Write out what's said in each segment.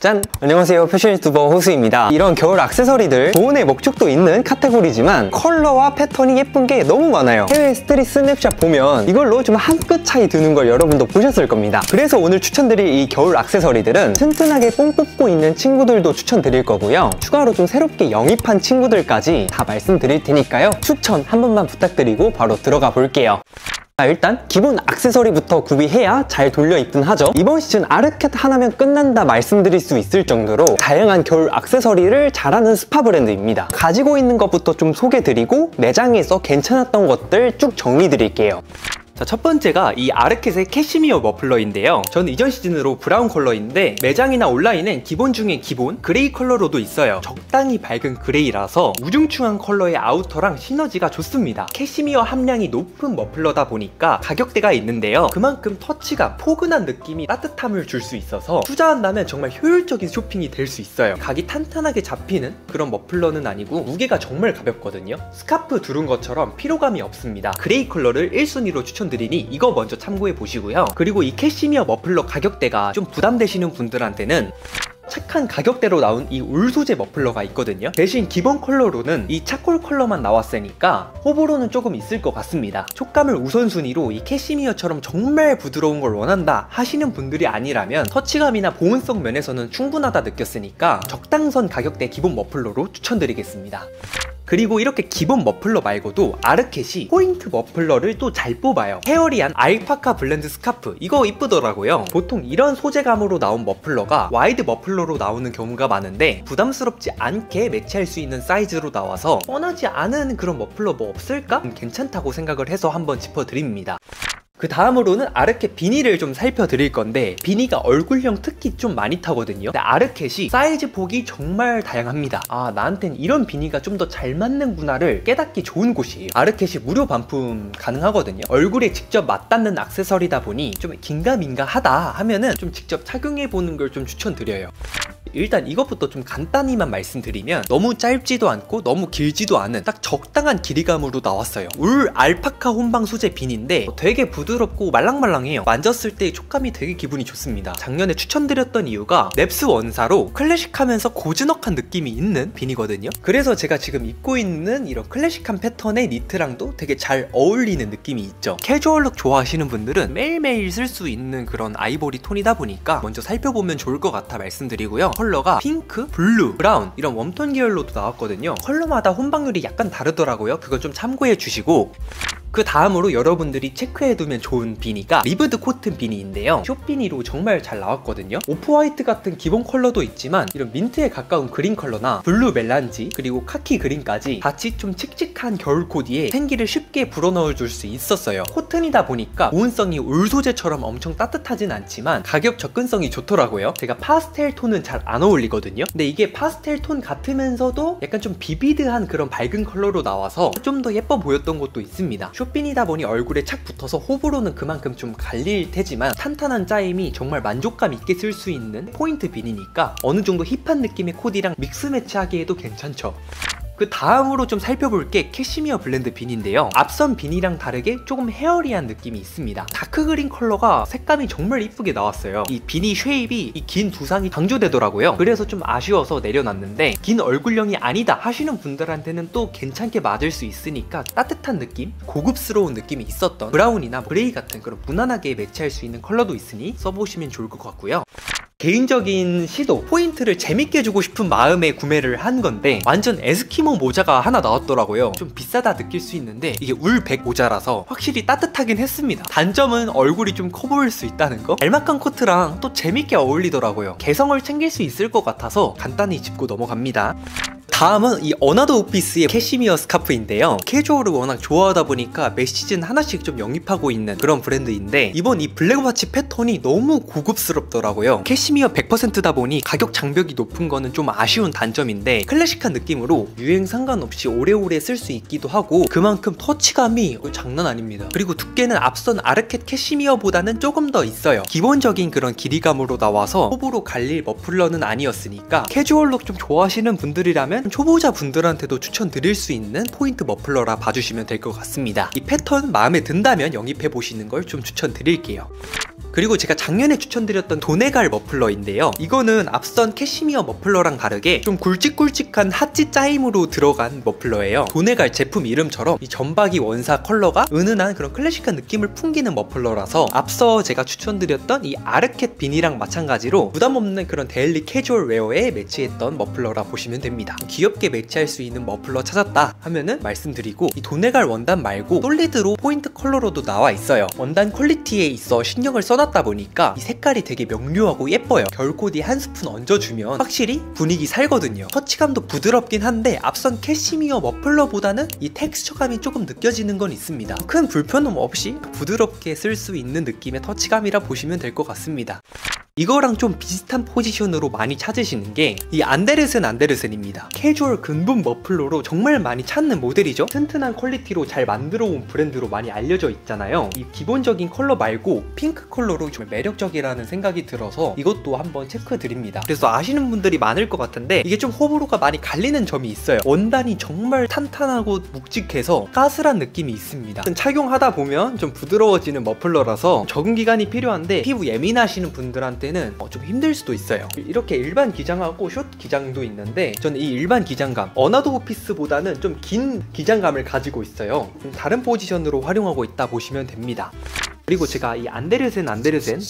짠! 안녕하세요, 패션 유튜버 호수입니다. 이런 겨울 액세서리들 돈의 목적도 있는 카테고리지만 컬러와 패턴이 예쁜 게 너무 많아요. 해외 스트릿 스냅샷 보면 이걸로 좀 한 끗 차이 드는 걸 여러분도 보셨을 겁니다. 그래서 오늘 추천드릴 이 겨울 액세서리들은 튼튼하게 뽕 뽑고 있는 친구들도 추천드릴 거고요. 추가로 좀 새롭게 영입한 친구들까지 다 말씀드릴 테니까요. 추천 한 번만 부탁드리고 바로 들어가 볼게요. 일단 기본 액세서리부터 구비해야 잘 돌려 입든 하죠. 이번 시즌 아르켓 하나면 끝난다 말씀드릴 수 있을 정도로 다양한 겨울 액세서리를 잘하는 스파 브랜드입니다. 가지고 있는 것부터 좀 소개드리고 매장에서 괜찮았던 것들 쭉 정리 드릴게요. 자, 첫 번째가 이 아르켓의 캐시미어 머플러인데요. 저는 이전 시즌으로 브라운 컬러인데 매장이나 온라인엔 기본 중에 기본 그레이 컬러로도 있어요. 적당히 밝은 그레이라서 우중충한 컬러의 아우터랑 시너지가 좋습니다. 캐시미어 함량이 높은 머플러다 보니까 가격대가 있는데요. 그만큼 터치가 포근한 느낌이 따뜻함을 줄 수 있어서 투자한다면 정말 효율적인 쇼핑이 될 수 있어요. 각이 탄탄하게 잡히는 그런 머플러는 아니고 무게가 정말 가볍거든요. 스카프 두른 것처럼 피로감이 없습니다. 그레이 컬러를 1순위로 추천드리니 이거 먼저 참고해 보시고요. 그리고 이 캐시미어 머플러 가격대가 좀 부담되시는 분들한테는 착한 가격대로 나온 이 울 소재 머플러가 있거든요. 대신 기본 컬러로는 이 차콜 컬러만 나왔으니까 호불호는 조금 있을 것 같습니다. 촉감을 우선순위로 이 캐시미어처럼 정말 부드러운 걸 원한다 하시는 분들이 아니라면 터치감이나 보온성 면에서는 충분하다 느꼈으니까 적당선 가격대 기본 머플러로 추천드리겠습니다. 그리고 이렇게 기본 머플러 말고도 아르켓이 포인트 머플러를 또 잘 뽑아요. 헤어리한 알파카 블렌드 스카프, 이거 이쁘더라고요. 보통 이런 소재감으로 나온 머플러가 와이드 머플러로 나오는 경우가 많은데 부담스럽지 않게 매치할 수 있는 사이즈로 나와서 뻔하지 않은 그런 머플러 뭐 없을까? 괜찮다고 생각을 해서 한번 짚어드립니다. 그 다음으로는 아르켓 비니를 좀 살펴드릴 건데 비니가 얼굴형 특히 좀 많이 타거든요. 근데 아르켓이 사이즈 폭이 정말 다양합니다. 아, 나한텐 이런 비니가 좀 더 잘 맞는구나를 깨닫기 좋은 곳이에요. 아르켓이 무료 반품 가능하거든요. 얼굴에 직접 맞닿는 액세서리다 보니 좀 긴가민가 하다 하면은 좀 직접 착용해보는 걸 좀 추천드려요. 일단 이것부터 좀 간단히만 말씀드리면 너무 짧지도 않고 너무 길지도 않은 딱 적당한 길이감으로 나왔어요. 울 알파카 혼방 소재 비니인데 되게 부드럽고 말랑말랑해요. 만졌을 때 촉감이 되게 기분이 좋습니다. 작년에 추천드렸던 이유가 넵스 원사로 클래식하면서 고즈넉한 느낌이 있는 비니거든요. 그래서 제가 지금 입고 있는 이런 클래식한 패턴의 니트랑도 되게 잘 어울리는 느낌이 있죠. 캐주얼룩 좋아하시는 분들은 매일매일 쓸 수 있는 그런 아이보리 톤이다 보니까 먼저 살펴보면 좋을 것 같아 말씀드리고요. 컬러가 핑크, 블루, 브라운 이런 웜톤 계열로도 나왔거든요. 컬러마다 혼방률이 약간 다르더라고요. 그건 좀 참고해 주시고 그 다음으로 여러분들이 체크해두면 좋은 비니가 리브드 코튼 비니인데요. 숏비니로 정말 잘 나왔거든요. 오프화이트 같은 기본 컬러도 있지만 이런 민트에 가까운 그린 컬러나 블루 멜란지 그리고 카키 그린까지 같이 좀 칙칙한 겨울 코디에 생기를 쉽게 불어넣어줄 수 있었어요. 코튼이다 보니까 보온성이 울 소재처럼 엄청 따뜻하진 않지만 가격 접근성이 좋더라고요. 제가 파스텔 톤은 잘 안 어울리거든요. 근데 이게 파스텔 톤 같으면서도 약간 좀 비비드한 그런 밝은 컬러로 나와서 좀 더 예뻐 보였던 것도 있습니다. 숏비니다 보니 얼굴에 착 붙어서 호불호는 그만큼 좀 갈릴 테지만 탄탄한 짜임이 정말 만족감 있게 쓸 수 있는 포인트 비니니까 어느 정도 힙한 느낌의 코디랑 믹스 매치하기에도 괜찮죠. 그 다음으로 좀 살펴볼 게 캐시미어 블렌드 비니인데요. 앞선 비니랑 다르게 조금 헤어리한 느낌이 있습니다. 다크 그린 컬러가 색감이 정말 이쁘게 나왔어요. 이 비니 쉐입이 이 긴 두상이 강조되더라고요. 그래서 좀 아쉬워서 내려놨는데 긴 얼굴형이 아니다 하시는 분들한테는 또 괜찮게 맞을 수 있으니까 따뜻한 느낌, 고급스러운 느낌이 있었던 브라운이나 그레이 같은 그런 무난하게 매치할 수 있는 컬러도 있으니 써보시면 좋을 것 같고요. 개인적인 시도, 포인트를 재밌게 주고 싶은 마음에 구매를 한 건데 완전 에스키모 모자가 하나 나왔더라고요. 좀 비싸다 느낄 수 있는데 이게 울100 모자라서 확실히 따뜻하긴 했습니다. 단점은 얼굴이 좀 커 보일 수 있다는 거. 알막한 코트랑 또 재밌게 어울리더라고요. 개성을 챙길 수 있을 것 같아서 간단히 짚고 넘어갑니다. 다음은 이 어나더 오피스의 캐시미어 스카프인데요. 캐주얼을 워낙 좋아하다 보니까 매 시즌 하나씩 좀 영입하고 있는 그런 브랜드인데 이번 이 블랙워치 패턴이 너무 고급스럽더라고요. 캐시미어 100%다 보니 가격 장벽이 높은 거는 좀 아쉬운 단점인데 클래식한 느낌으로 유행 상관없이 오래오래 쓸 수 있기도 하고 그만큼 터치감이 장난 아닙니다. 그리고 두께는 앞선 아르켓 캐시미어보다는 조금 더 있어요. 기본적인 그런 길이감으로 나와서 호불호 갈릴 머플러는 아니었으니까 캐주얼룩 좀 좋아하시는 분들이라면 초보자 분들한테도 추천드릴 수 있는 포인트 머플러라 봐주시면 될 것 같습니다. 이 패턴 마음에 든다면 영입해보시는 걸 좀 추천드릴게요. 그리고 제가 작년에 추천드렸던 도네갈 머플러인데요. 이거는 앞선 캐시미어 머플러랑 다르게 좀 굵직굵직한 하지 짜임으로 들어간 머플러예요. 도네갈 제품 이름처럼 이 점박이 원사 컬러가 은은한 그런 클래식한 느낌을 풍기는 머플러라서 앞서 제가 추천드렸던 이 아르켓 비니랑 마찬가지로 부담없는 그런 데일리 캐주얼 웨어에 매치했던 머플러라 보시면 됩니다. 귀엽게 매치할 수 있는 머플러 찾았다 하면은 말씀드리고, 이 도네갈 원단 말고 솔리드로 포인트 컬러로도 나와 있어요. 원단 퀄리티에 있어 신경을 써놨다 보니까 이 색깔이 되게 명료하고 예뻐요. 겨울코디 한 스푼 얹어주면 확실히 분위기 살거든요. 터치감도 부드럽긴 한데 앞선 캐시미어 머플러보다는 이 텍스처감이 조금 느껴지는 건 있습니다. 큰 불편함 없이 부드럽게 쓸 수 있는 느낌의 터치감이라 보시면 될 것 같습니다. 이거랑 좀 비슷한 포지션으로 많이 찾으시는 게 이 안데르센입니다. 캐주얼 근본 머플러로 정말 많이 찾는 모델이죠. 튼튼한 퀄리티로 잘 만들어온 브랜드로 많이 알려져 있잖아요. 이 기본적인 컬러 말고 핑크 컬러로 좀 매력적이라는 생각이 들어서 이것도 한번 체크 드립니다. 그래서 아시는 분들이 많을 것 같은데 이게 좀 호불호가 많이 갈리는 점이 있어요. 원단이 정말 탄탄하고 묵직해서 까슬한 느낌이 있습니다. 착용하다 보면 좀 부드러워지는 머플러라서 적응 기간이 필요한데 피부 예민하시는 분들한테 좀 힘들 수도 있어요. 이렇게 일반 기장하고 숏 기장도 있는데 저는 이 일반 기장감 어나더 피스보다는 좀 긴 기장감을 가지고 있어요. 좀 다른 포지션으로 활용하고 있다 보시면 됩니다. 그리고 제가 이 안데르센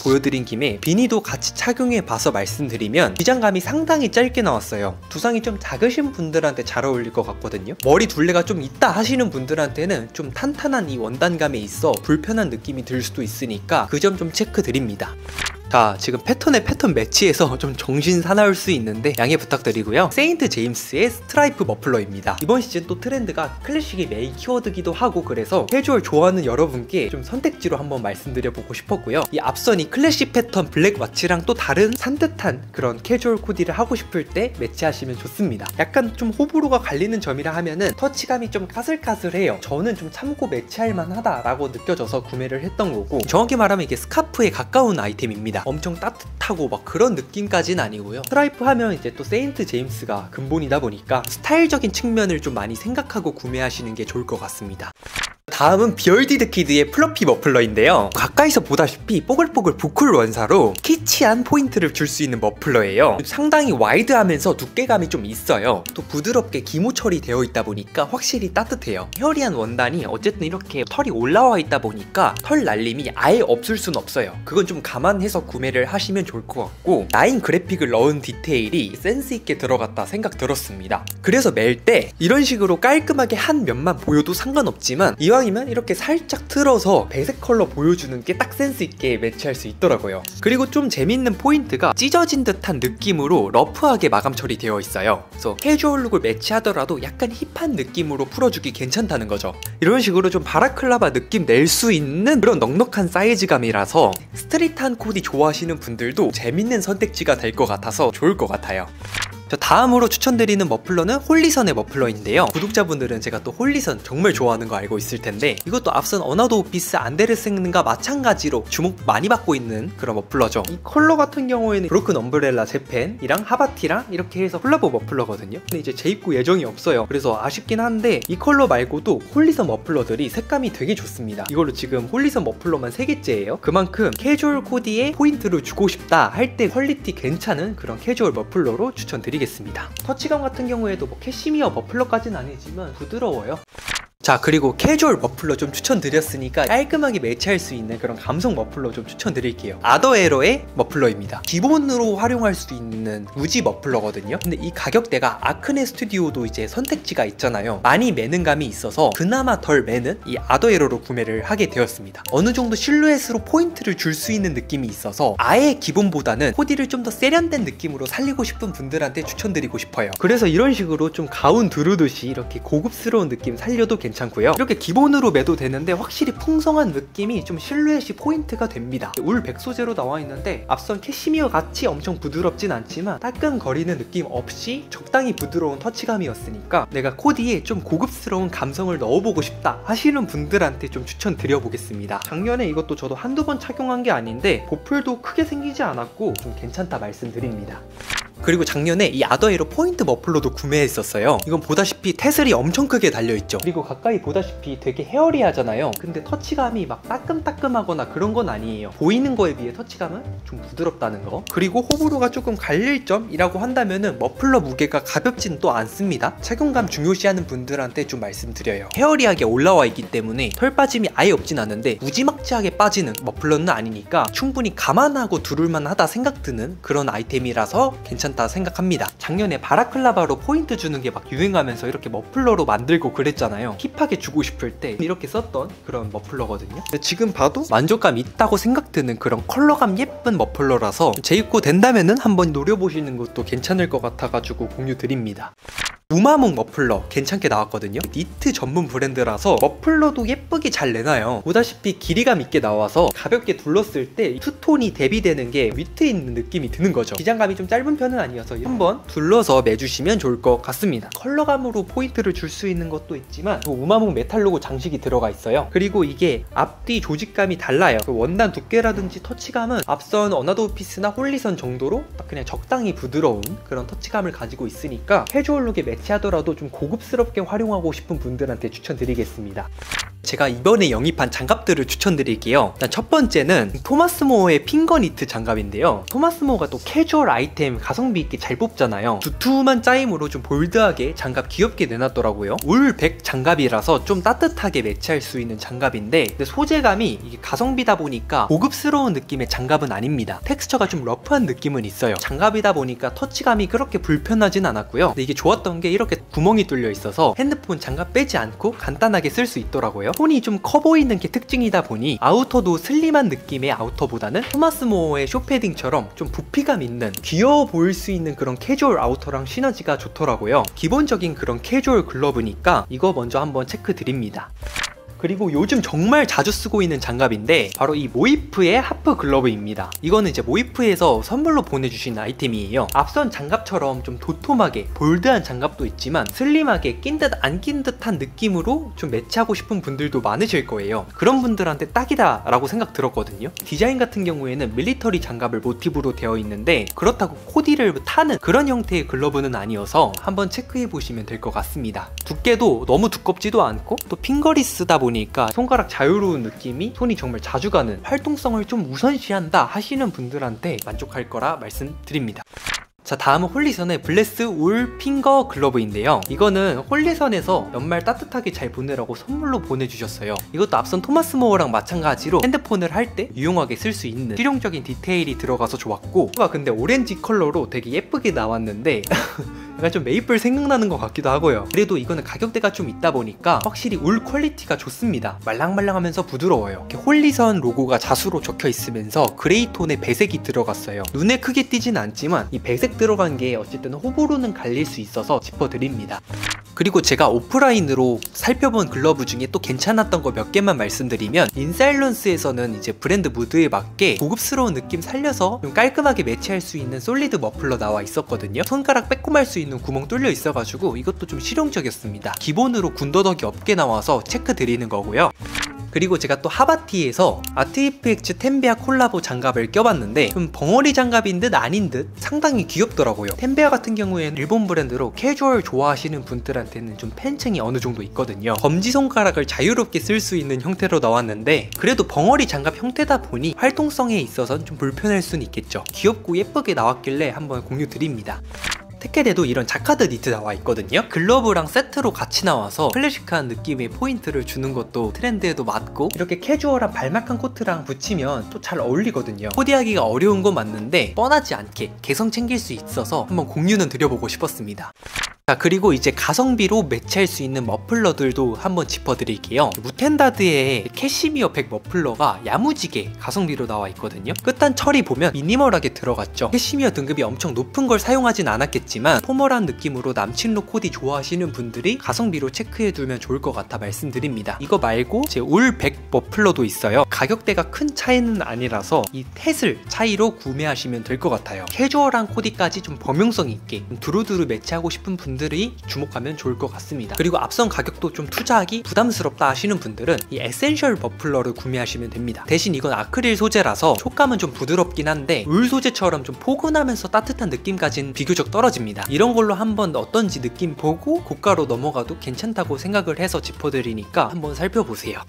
보여드린 김에 비니도 같이 착용해 봐서 말씀드리면 기장감이 상당히 짧게 나왔어요. 두상이 좀 작으신 분들한테 잘 어울릴 것 같거든요. 머리 둘레가 좀 있다 하시는 분들한테는 좀 탄탄한 이 원단감에 있어 불편한 느낌이 들 수도 있으니까 그 점 좀 체크 드립니다. 자, 지금 패턴에 패턴 매치해서 좀 정신 사나울 수 있는데 양해 부탁드리고요. 세인트 제임스의 스트라이프 머플러입니다. 이번 시즌 또 트렌드가 클래식이 메인 키워드기도 하고 그래서 캐주얼 좋아하는 여러분께 좀 선택지로 한번 말씀드려보고 싶었고요. 이 앞선 이 클래식 패턴 블랙 와치랑 또 다른 산뜻한 그런 캐주얼 코디를 하고 싶을 때 매치하시면 좋습니다. 약간 좀 호불호가 갈리는 점이라 하면은 터치감이 좀 까슬까슬해요. 저는 좀 참고 매치할 만하다라고 느껴져서 구매를 했던 거고, 정확히 말하면 이게 스카프에 가까운 아이템입니다. 엄청 따뜻하고 막 그런 느낌까지는 아니고요. 스트라이프 하면 이제 또 세인트 제임스가 근본이다 보니까 스타일적인 측면을 좀 많이 생각하고 구매하시는 게 좋을 것 같습니다. 다음은 비얼디드 키드의 플러피 머플러인데요. 가까이서 보다시피 뽀글뽀글 부클 원사로 키치한 포인트를 줄 수 있는 머플러예요. 상당히 와이드하면서 두께감이 좀 있어요. 또 부드럽게 기모 처리되어 있다 보니까 확실히 따뜻해요. 헤어리한 원단이 어쨌든 이렇게 털이 올라와 있다 보니까 털 날림이 아예 없을 순 없어요. 그건 좀 감안해서 구매를 하시면 좋을 것 같고, 라인 그래픽을 넣은 디테일이 센스 있게 들어갔다 생각 들었습니다. 그래서 멜 때 이런 식으로 깔끔하게 한 면만 보여도 상관없지만 이왕이면 이렇게 살짝 틀어서 배색 컬러 보여주는 게 딱 센스 있게 매치할 수 있더라고요. 그리고 좀 재밌는 포인트가 찢어진 듯한 느낌으로 러프하게 마감 처리되어 있어요. 그래서 캐주얼 룩을 매치하더라도 약간 힙한 느낌으로 풀어주기 괜찮다는 거죠. 이런 식으로 좀 바라클라바 느낌 낼 수 있는 그런 넉넉한 사이즈감이라서 스트릿한 코디 좋아하시는 분들도 재밌는 선택지가 될 것 같아서 좋을 것 같아요. 자, 다음으로 추천드리는 머플러는 홀리선의 머플러인데요. 구독자분들은 제가 또 홀리선 정말 좋아하는 거 알고 있을 텐데 이것도 앞선 어나더 오피스 안데르센과 마찬가지로 주목 많이 받고 있는 그런 머플러죠. 이 컬러 같은 경우에는 브로큰 엄브렐라 재팬이랑 하바티랑 이렇게 해서 콜라보 머플러거든요. 근데 이제 재입고 예정이 없어요. 그래서 아쉽긴 한데 이 컬러 말고도 홀리선 머플러들이 색감이 되게 좋습니다. 이걸로 지금 홀리선 머플러만 3개째예요. 그만큼 캐주얼 코디에 포인트를 주고 싶다 할 때 퀄리티 괜찮은 그런 캐주얼 머플러로 추천드리겠습니다. 터치감 같은 경우에도 뭐 캐시미어 머플러까지는 아니지만 부드러워요. 자, 그리고 캐주얼 머플러 좀 추천드렸으니까 깔끔하게 매치할 수 있는 그런 감성 머플러 좀 추천드릴게요. 아더에러의 머플러입니다. 기본으로 활용할 수 있는 우지 머플러거든요. 근데 이 가격대가 아크네 스튜디오도 이제 선택지가 있잖아요. 많이 매는 감이 있어서 그나마 덜 매는 이 아더에러로 구매를 하게 되었습니다. 어느 정도 실루엣으로 포인트를 줄 수 있는 느낌이 있어서 아예 기본보다는 코디를 좀 더 세련된 느낌으로 살리고 싶은 분들한테 추천드리고 싶어요. 그래서 이런 식으로 좀 가운 두르듯이 이렇게 고급스러운 느낌 살려도 괜찮고요. 이렇게 기본으로 매도 되는데 확실히 풍성한 느낌이 좀 실루엣이 포인트가 됩니다. 울 100 소재로 나와 있는데 앞선 캐시미어 같이 엄청 부드럽진 않지만 따끔거리는 느낌 없이 적당히 부드러운 터치감이었으니까 내가 코디에 좀 고급스러운 감성을 넣어보고 싶다 하시는 분들한테 좀 추천드려보겠습니다. 작년에 이것도 저도 한두 번 착용한 게 아닌데 보풀도 크게 생기지 않았고 좀 괜찮다 말씀드립니다. 그리고 작년에 이 아더에로 포인트 머플러도 구매했었어요. 이건 보다시피 태슬이 엄청 크게 달려있죠. 그리고 가까이 보다시피 되게 헤어리하잖아요. 근데 터치감이 막 따끔따끔하거나 그런 건 아니에요. 보이는 거에 비해 터치감은 좀 부드럽다는 거. 그리고 호불호가 조금 갈릴 점이라고 한다면은 머플러 무게가 가볍진 또 않습니다. 착용감 중요시하는 분들한테 좀 말씀드려요. 헤어리하게 올라와 있기 때문에 털 빠짐이 아예 없진 않은데 무지막지하게 빠지는 머플러는 아니니까 충분히 감안하고 두를만 하다 생각드는 그런 아이템이라서 괜찮다 생각합니다. 작년에 바라클라바로 포인트 주는 게 막 유행하면서 이렇게 머플러로 만들고 그랬잖아요. 힙하게 주고 싶을 때 이렇게 썼던 그런 머플러거든요. 근데 지금 봐도 만족감 있다고 생각드는 그런 컬러감 예쁜 머플러라서 재입고 된다면은 한번 노려보시는 것도 괜찮을 것 같아가지고 공유 드립니다. 우마몽 머플러 괜찮게 나왔거든요. 니트 전문 브랜드라서 머플러도 예쁘게 잘 내놔요. 보다시피 길이감 있게 나와서 가볍게 둘렀을 때 투톤이 대비되는 게 위트에 있는 느낌이 드는 거죠. 기장감이 좀 짧은 편은 아니어서 한번 둘러서 매주시면 좋을 것 같습니다. 컬러감으로 포인트를 줄 수 있는 것도 있지만 우마몽 메탈 로고 장식이 들어가 있어요. 그리고 이게 앞뒤 조직감이 달라요. 원단 두께라든지 터치감은 앞선 어나더 피스나 홀리선 정도로 딱 그냥 적당히 부드러운 그런 터치감을 가지고 있으니까 캐주얼 룩에 매치하더라도 좀 고급스럽게 활용하고 싶은 분들한테 추천드리겠습니다. 제가 이번에 영입한 장갑들을 추천드릴게요. 일단 첫 번째는 토마스 모어의 핑거 니트 장갑인데요. 토마스 모어가 또 캐주얼 아이템 가성비 있게 잘 뽑잖아요. 두툼한 짜임으로 좀 볼드하게 장갑 귀엽게 내놨더라고요. 울 100 장갑이라서 좀 따뜻하게 매치할 수 있는 장갑인데 근데 소재감이 이게 가성비다 보니까 고급스러운 느낌의 장갑은 아닙니다. 텍스처가 좀 러프한 느낌은 있어요. 장갑이다 보니까 터치감이 그렇게 불편하진 않았고요. 근데 이게 좋았던 게 이렇게 구멍이 뚫려 있어서 핸드폰 장갑 빼지 않고 간단하게 쓸 수 있더라고요. 톤이 좀 커 보이는 게 특징이다 보니 아우터도 슬림한 느낌의 아우터보다는 토마스 모어의 쇼패딩처럼 좀 부피감 있는 귀여워 보일 수 있는 그런 캐주얼 아우터랑 시너지가 좋더라고요. 기본적인 그런 캐주얼 글러브니까 이거 먼저 한번 체크 드립니다. 그리고 요즘 정말 자주 쓰고 있는 장갑인데 바로 이 모이프의 하프 글러브입니다. 이거는 이제 모이프에서 선물로 보내주신 아이템이에요. 앞선 장갑처럼 좀 도톰하게 볼드한 장갑도 있지만 슬림하게 낀 듯 안 낀 듯한 느낌으로 좀 매치하고 싶은 분들도 많으실 거예요. 그런 분들한테 딱이다 라고 생각 들었거든요. 디자인 같은 경우에는 밀리터리 장갑을 모티브로 되어 있는데 그렇다고 코디를 타는 그런 형태의 글러브는 아니어서 한번 체크해 보시면 될 것 같습니다. 두께도 너무 두껍지도 않고 또 핑거리스다 보니까 손가락 자유로운 느낌이 손이 정말 자주 가는 활동성을 좀 우선시한다 하시는 분들한테 만족할 거라 말씀드립니다. 자, 다음은 홀리선의 블레스 울 핑거 글러브인데요. 이거는 홀리선에서 연말 따뜻하게 잘 보내라고 선물로 보내주셨어요. 이것도 앞선 토마스 모어랑 마찬가지로 핸드폰을 할 때 유용하게 쓸 수 있는 실용적인 디테일이 들어가서 좋았고 근데 오렌지 컬러로 되게 예쁘게 나왔는데 약간 좀 메이플 생각나는 것 같기도 하고요. 그래도 이거는 가격대가 좀 있다 보니까 확실히 울 퀄리티가 좋습니다. 말랑말랑하면서 부드러워요. 이렇게 홀리선 로고가 자수로 적혀 있으면서 그레이 톤의 배색이 들어갔어요. 눈에 크게 띄진 않지만 이 배색 들어간 게 어쨌든 호불호는 갈릴 수 있어서 짚어드립니다. 그리고 제가 오프라인으로 살펴본 글러브 중에 또 괜찮았던 거 몇 개만 말씀드리면 인사일런스에서는 이제 브랜드 무드에 맞게 고급스러운 느낌 살려서 좀 깔끔하게 매치할 수 있는 솔리드 머플러 나와 있었거든요. 손가락 빼꼼할 수 있는 구멍 뚫려 있어가지고 이것도 좀 실용적이었습니다. 기본으로 군더더기 없게 나와서 체크 드리는 거고요. 그리고 제가 또 하바티에서 아트이프엑츠 템베아 콜라보 장갑을 껴봤는데 좀 벙어리 장갑인 듯 아닌 듯 상당히 귀엽더라고요. 템베아 같은 경우에는 일본 브랜드로 캐주얼 좋아하시는 분들한테는 좀 팬층이 어느 정도 있거든요. 검지손가락을 자유롭게 쓸 수 있는 형태로 나왔는데 그래도 벙어리 장갑 형태다 보니 활동성에 있어서는 좀 불편할 수는 있겠죠. 귀엽고 예쁘게 나왔길래 한번 공유 드립니다. 테켓에도 이런 자카드 니트 나와 있거든요. 글러브랑 세트로 같이 나와서 클래식한 느낌의 포인트를 주는 것도 트렌드에도 맞고 이렇게 캐주얼한 발막한 코트랑 붙이면 또 잘 어울리거든요. 코디하기가 어려운 건 맞는데 뻔하지 않게 개성 챙길 수 있어서 한번 공유는 드려보고 싶었습니다. 자, 그리고 이제 가성비로 매치할 수 있는 머플러들도 한번 짚어드릴게요. 무텐다드의 캐시미어 100 머플러가 야무지게 가성비로 나와 있거든요. 끝단 처리 보면 미니멀하게 들어갔죠. 캐시미어 등급이 엄청 높은 걸 사용하진 않았겠지만 포멀한 느낌으로 남친룩 코디 좋아하시는 분들이 가성비로 체크해두면 좋을 것 같아 말씀드립니다. 이거 말고 제 울 100 머플러도 있어요. 가격대가 큰 차이는 아니라서 이 태슬 차이로 구매하시면 될 것 같아요. 캐주얼한 코디까지 좀 범용성 있게 두루두루 매치하고 싶은 분들 분들이 주목하면 좋을 것 같습니다. 그리고 앞선 가격도 좀 투자하기 부담스럽다 하시는 분들은 이 에센셜 머플러를 구매하시면 됩니다. 대신 이건 아크릴 소재라서 촉감은 좀 부드럽긴 한데 울 소재처럼 좀 포근하면서 따뜻한 느낌까지는 비교적 떨어집니다. 이런 걸로 한번 어떤지 느낌 보고 고가로 넘어가도 괜찮다고 생각을 해서 짚어드리니까 한번 살펴보세요.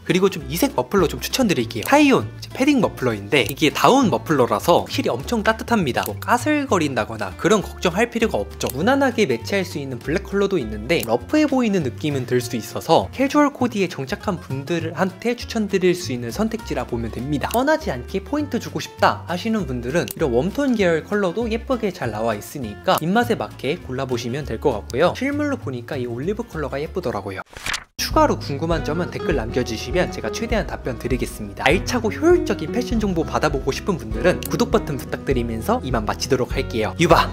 그리고 좀 이색 머플러 좀 추천드릴게요. 타이온 패딩 머플러인데 이게 다운 머플러라서 확실히 엄청 따뜻합니다. 뭐 까슬거린다거나 그런 걱정할 필요가 없죠. 무난하게 매치할 수 있는 블랙 컬러도 있는데 러프해 보이는 느낌은 들 수 있어서 캐주얼 코디에 정착한 분들한테 추천드릴 수 있는 선택지라 보면 됩니다. 뻔하지 않게 포인트 주고 싶다 하시는 분들은 이런 웜톤 계열 컬러도 예쁘게 잘 나와 있으니까 입맛에 맞게 골라보시면 될 것 같고요. 실물로 보니까 이 올리브 컬러가 예쁘더라고요. 추가로 궁금한 점은 댓글 남겨주시면 제가 최대한 답변 드리겠습니다. 알차고 효율적인 패션 정보 받아보고 싶은 분들은 구독 버튼 부탁드리면서 이만 마치도록 할게요. 유바!